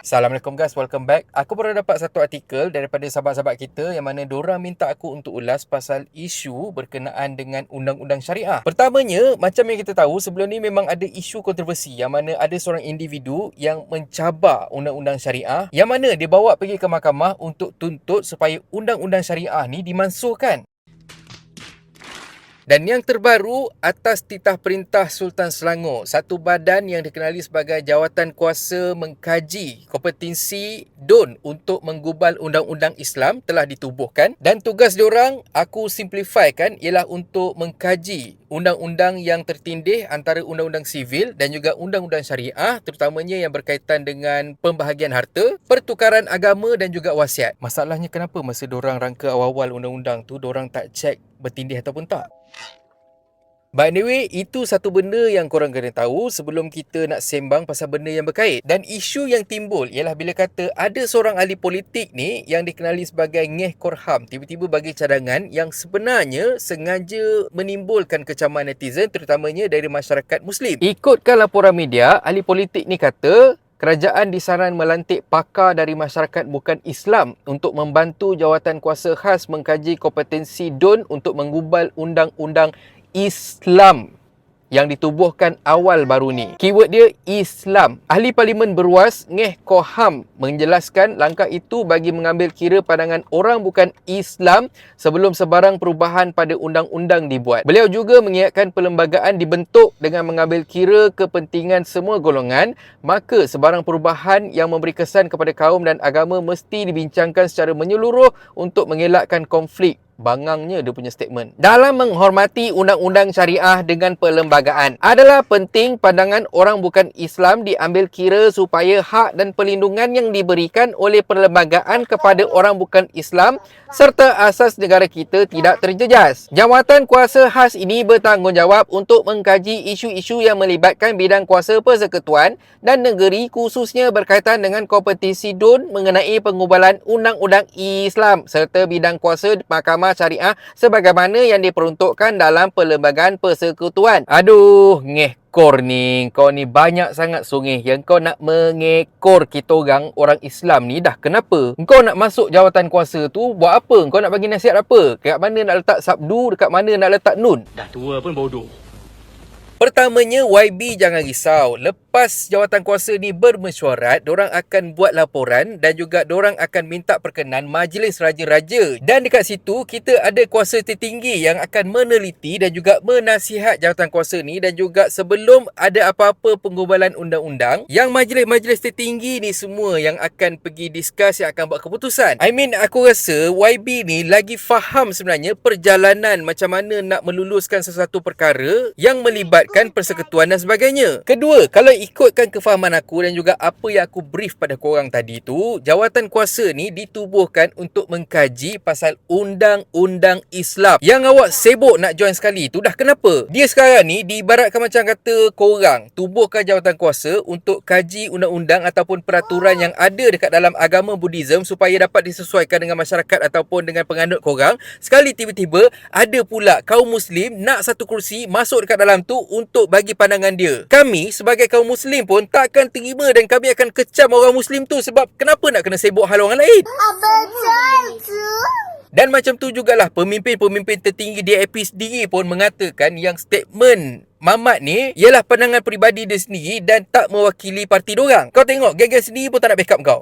Assalamualaikum guys, welcome back. Aku baru dapat satu artikel daripada sahabat-sahabat kita yang mana diorang minta aku untuk ulas pasal isu berkenaan dengan undang-undang syariah. Pertamanya, macam yang kita tahu, sebelum ni memang ada isu kontroversi yang mana ada seorang individu yang mencabar undang-undang syariah yang mana dia bawa pergi ke mahkamah untuk tuntut supaya undang-undang syariah ni dimansuhkan. Dan yang terbaru, atas titah perintah Sultan Selangor, satu badan yang dikenali sebagai Jawatan Kuasa Mengkaji Kompetensi DUN untuk menggubal undang-undang Islam telah ditubuhkan. Dan tugas diorang, aku simplifikan, ialah untuk mengkaji undang-undang yang tertindih antara undang-undang sivil dan juga undang-undang syariah, terutamanya yang berkaitan dengan pembahagian harta, pertukaran agama dan juga wasiat. Masalahnya kenapa masa diorang rangka awal-awal undang-undang tu, diorang tak cek bertindih ataupun tak? But anyway, itu satu benda yang korang kena tahu sebelum kita nak sembang pasal benda yang berkait. Dan isu yang timbul ialah bila kata ada seorang ahli politik ni yang dikenali sebagai Ngeh Korham tiba-tiba bagi cadangan yang sebenarnya sengaja menimbulkan kecaman netizen, terutamanya dari masyarakat Muslim. Ikutkan laporan media, ahli politik ni kata kerajaan disaran melantik pakar dari masyarakat bukan Islam untuk membantu jawatan kuasa khas mengkaji kompetensi DUN untuk menggubal undang-undang Islam yang ditubuhkan awal baru ni. Keyword dia Islam. Ahli Parlimen Beruas Ngeh Korham menjelaskan langkah itu bagi mengambil kira pandangan orang bukan Islam sebelum sebarang perubahan pada undang-undang dibuat. Beliau juga mengingatkan perlembagaan dibentuk dengan mengambil kira kepentingan semua golongan, maka sebarang perubahan yang memberi kesan kepada kaum dan agama mesti dibincangkan secara menyeluruh untuk mengelakkan konflik. Bangangnya dia punya statement. Dalam menghormati undang-undang syariah dengan perlembagaan, adalah penting pandangan orang bukan Islam diambil kira supaya hak dan perlindungan yang diberikan oleh perlembagaan kepada orang bukan Islam serta asas negara kita tidak terjejas. Jawatan kuasa khas ini bertanggungjawab untuk mengkaji isu-isu yang melibatkan bidang kuasa persekutuan dan negeri, khususnya berkaitan dengan kompetensi DUN mengenai pengubalan undang-undang Islam serta bidang kuasa mahkamah syariah sebagaimana yang diperuntukkan dalam perlembagaan persekutuan. Aduh, ngekor ni. Kau ni banyak sangat sungih yang kau nak mengekor kita orang Islam ni dah. Kenapa? Kau nak masuk jawatan kuasa tu buat apa? Kau nak bagi nasihat apa? Dekat mana nak letak sabdu? Dekat mana nak letak nun? Dah tua pun bodoh. Pertamanya, YB jangan risau. Lepas jawatan kuasa ni bermesyuarat, dorang akan buat laporan dan juga dorang akan minta perkenan Majlis Raja-Raja. Dan dekat situ, kita ada kuasa tertinggi yang akan meneliti dan juga menasihat jawatan kuasa ni, dan juga sebelum ada apa-apa penggubalan undang-undang, yang majlis-majlis tertinggi ni semua yang akan pergi discuss, yang akan buat keputusan. Aku rasa YB ni lagi faham sebenarnya perjalanan macam mana nak meluluskan sesuatu perkara yang melibatkan persekutuan dan sebagainya. Kedua, kalau ikutkan kefahaman aku dan juga apa yang aku brief pada korang tadi tu, jawatan kuasa ni ditubuhkan untuk mengkaji pasal undang-undang Islam. Yang awak sibuk nak join sekali tu dah kenapa? Dia sekarang ni diibaratkan macam kata korang tubuhkan jawatan kuasa untuk kaji undang-undang ataupun peraturan yang ada dekat dalam agama Buddhism supaya dapat disesuaikan dengan masyarakat ataupun dengan penganut korang. Sekali tiba-tiba ada pula kaum Muslim nak satu kerusi masuk dekat dalam tu untuk bagi pandangan dia. Kami sebagai kaum Muslim pun takkan terima dan kami akan kecam orang Muslim tu sebab kenapa nak kena sibuk hal orang lain? Betul tu. Dan macam tu jugalah pemimpin-pemimpin tertinggi DAP sendiri pun mengatakan yang statement Mamat ni ialah pandangan peribadi dia sendiri dan tak mewakili parti diorang. Kau tengok, geng-geng sendiri pun tak nak backup kau.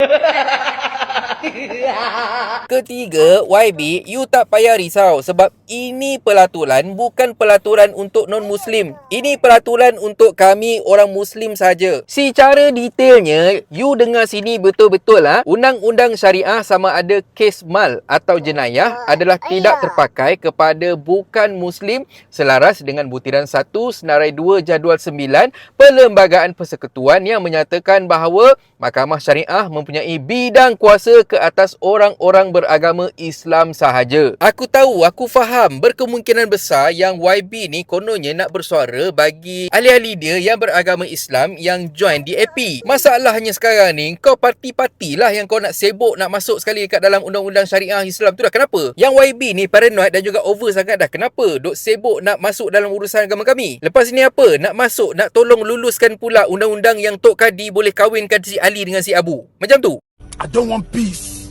Ketiga, YB, you tak payah risau sebab ini pelaturan bukan pelaturan untuk non-Muslim. Ini pelaturan untuk kami orang Muslim saja. Secara detailnya, you dengar sini betul-betul lah. Undang-undang syariah sama ada kes mal atau jenayah adalah tidak terpakai kepada bukan Muslim selaras dengan butiran 1 senarai 2 jadual 9 Perlembagaan Persekutuan yang menyatakan bahawa Mahkamah Syariah mempunyai bidang kuasa ke atas orang-orang beragama Islam sahaja. Aku tahu, aku faham berkemungkinan besar yang YB ni kononnya nak bersuara bagi ahli-ahli dia yang beragama Islam yang join DAP. Masalahnya sekarang ni, kau parti-parti lah yang kau nak sibuk nak masuk sekali kat dalam undang-undang syariah Islam tu dah. Kenapa? Yang YB ni paranoid dan juga over sangat dah. Kenapa? Duk sibuk nak masuk dalam urusan agama kami. Lepas ni apa? Nak masuk, nak tolong luluskan pula undang-undang yang Tok Kadi boleh kahwinkan si Ali dengan si Abu. Macam tu. I don't want peace.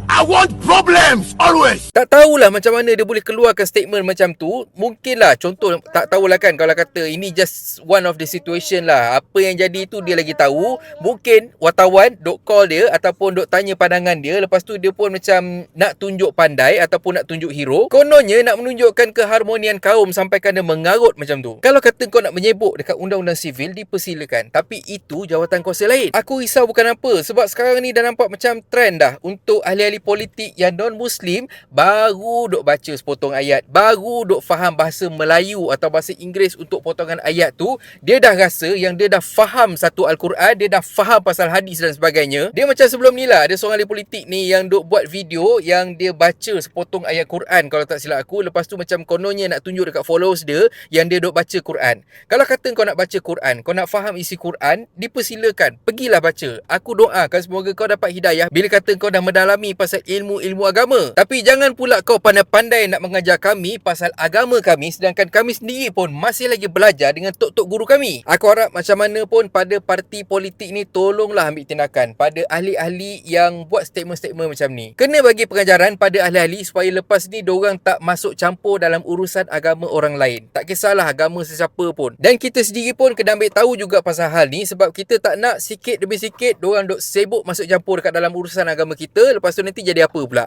I want problems always. Tak tahulah macam mana dia boleh keluarkan statement macam tu. Mungkinlah contoh, tak tahulah kan, kalau kata ini just one of the situation lah. Apa yang jadi tu dia lagi tahu. Mungkin wartawan duk call dia ataupun duk tanya pandangan dia. Lepas tu dia pun macam nak tunjuk pandai ataupun nak tunjuk hero. Kononnya nak menunjukkan keharmonian kaum sampaikan dia mengarut macam tu. Kalau kata kau nak menyebut dekat undang-undang sivil, dipersilakan. Tapi itu jawatan kuasa lain. Aku risau bukan apa. Sebab sekarang ni dah nampak macam trend dah untuk ahli-ahli politik yang non-Muslim baru duk baca sepotong ayat, baru duk faham bahasa Melayu atau bahasa Inggeris untuk potongan ayat tu, dia dah rasa yang dia dah faham satu Al-Quran, dia dah faham pasal hadis dan sebagainya. Dia macam sebelum ni lah, ada seorang ahli politik ni yang duk buat video yang dia baca sepotong ayat Quran kalau tak silap aku. Lepas tu macam kononnya nak tunjuk dekat followers dia yang dia duk baca Quran. Kalau kata kau nak baca Quran, kau nak faham isi Quran, dipersilakan, pergilah baca. Aku doakan semoga kau dapat hidayah bila kata kau dah mendalami pasal ilmu-ilmu agama. Tapi jangan pula kau pandai-pandai nak mengajar kami pasal agama kami, sedangkan kami sendiri pun masih lagi belajar dengan tok-tok guru kami. Aku harap macam mana pun pada parti politik ni tolonglah ambil tindakan pada ahli-ahli yang buat statement-statement macam ni. Kena bagi pengajaran pada ahli-ahli supaya lepas ni diorang tak masuk campur dalam urusan agama orang lain. Tak kisahlah agama sesiapa pun. Dan kita sendiri pun kena ambil tahu juga pasal hal ni, sebab kita tak nak sikit demi sikit diorang duk sibuk masuk campur dekat dalam urusan agama kita. Lepas tu nanti jadi apa pula?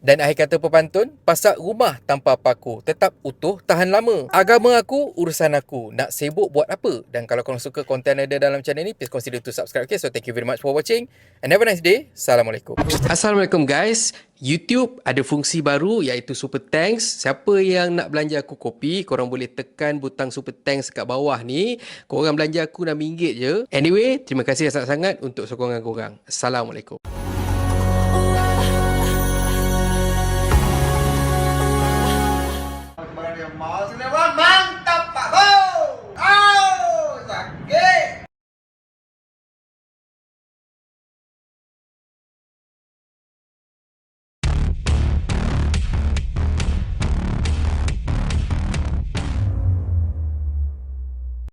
Dan akhir kata pepantun, pasak rumah tanpa paku tetap utuh tahan lama. Agama aku, urusan aku. Nak sibuk buat apa? Dan kalau korang suka konten ada dalam channel ni, please consider to subscribe. Okay, so thank you very much for watching and have a nice day. Assalamualaikum. Assalamualaikum guys. YouTube ada fungsi baru iaitu Super Thanks. Siapa yang nak belanja aku kopi, korang boleh tekan butang Super Thanks kat bawah ni. Korang belanja aku RM6 je. Anyway, terima kasih sangat-sangat untuk sokongan korang. Assalamualaikum.